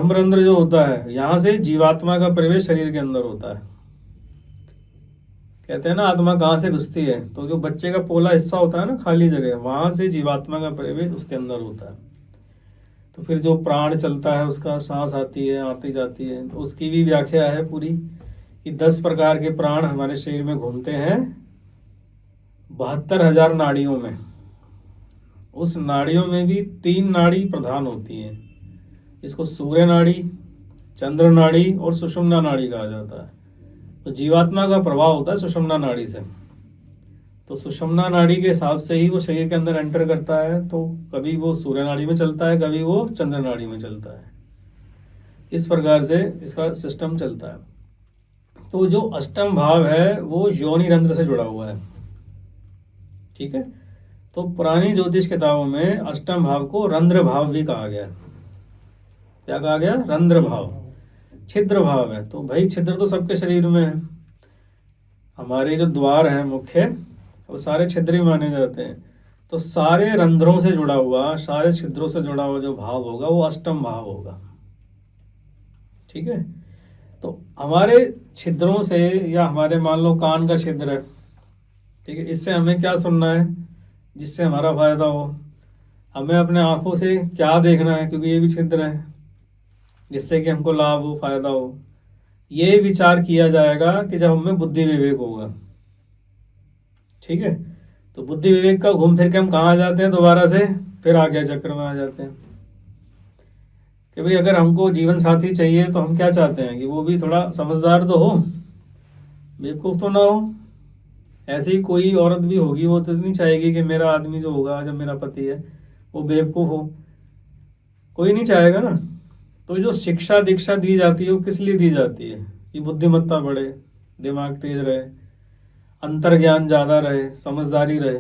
ब्रह्मरंध्र जो होता है, यहाँ से जीवात्मा का प्रवेश शरीर के अंदर होता है। कहते हैं ना आत्मा कहाँ से घुसती है, तो जो बच्चे का पोला हिस्सा होता है ना, खाली जगह, वहां से जीवात्मा का प्रवेश उसके अंदर होता है। तो फिर जो प्राण चलता है, उसका सांस आती है आती जाती है, तो उसकी भी व्याख्या है पूरी कि 10 प्रकार के प्राण हमारे शरीर में घूमते हैं 72,000 नाड़ियों में। उस नाड़ियों में भी 3 नाड़ी प्रधान होती हैं, इसको सूर्य नाड़ी, चंद्र नाड़ी और सुषुम्ना नाड़ी कहा जाता है। तो जीवात्मा का प्रभाव होता है सुषुम्ना नाड़ी से। तो सुषुम्ना नाड़ी के हिसाब से ही वो शरीर के अंदर एंटर करता है। तो कभी वो सूर्य नाड़ी में चलता है, कभी वो चंद्र नाड़ी में चलता है। इस प्रकार से इसका सिस्टम चलता है। तो जो अष्टम भाव है वो योनि रंध्र से जुड़ा हुआ है। ठीक है। तो पुरानी ज्योतिष किताबों में अष्टम भाव को रंध्र भाव भी कहा गया। क्या कहा गया? रंध्र भाव। छिद्र भाव है। तो भाई छिद्र तो सबके शरीर में है। हमारे जो द्वार हैं मुख्य, वो सारे छिद्र ही माने जाते हैं। तो सारे रंध्रों से जुड़ा हुआ, सारे छिद्रों से जुड़ा हुआ जो भाव होगा वो अष्टम भाव होगा। ठीक है। तो हमारे छिद्रों से, या हमारे मान लो कान का छिद्र है, ठीक है, इससे हमें क्या सुनना है जिससे हमारा फायदा हो। हमें अपने आंखों से क्या देखना है, क्योंकि ये भी छिद्र है, जिससे कि हमको लाभ हो, फायदा हो। ये विचार किया जाएगा कि जब हमें बुद्धि विवेक होगा। ठीक है। तो बुद्धि विवेक का घूम फिर के हम कहाँ आ जाते हैं दोबारा से, फिर आगे चक्र में आ जाते हैं कि भाई अगर हमको जीवन साथी चाहिए तो हम क्या चाहते हैं कि वो भी थोड़ा समझदार तो हो, बेवकूफ तो ना हो। ऐसी ही कोई औरत भी होगी, वो तो नहीं चाहेगी कि मेरा आदमी जो होगा, जब मेरा पति है, वो बेवकूफ हो। कोई नहीं चाहेगा ना। तो जो शिक्षा दीक्षा दी जाती है वो किस लिए दी जाती है कि बुद्धिमत्ता बढ़े, दिमाग तेज रहे, अंतर्ज्ञान ज्यादा रहे, समझदारी रहे।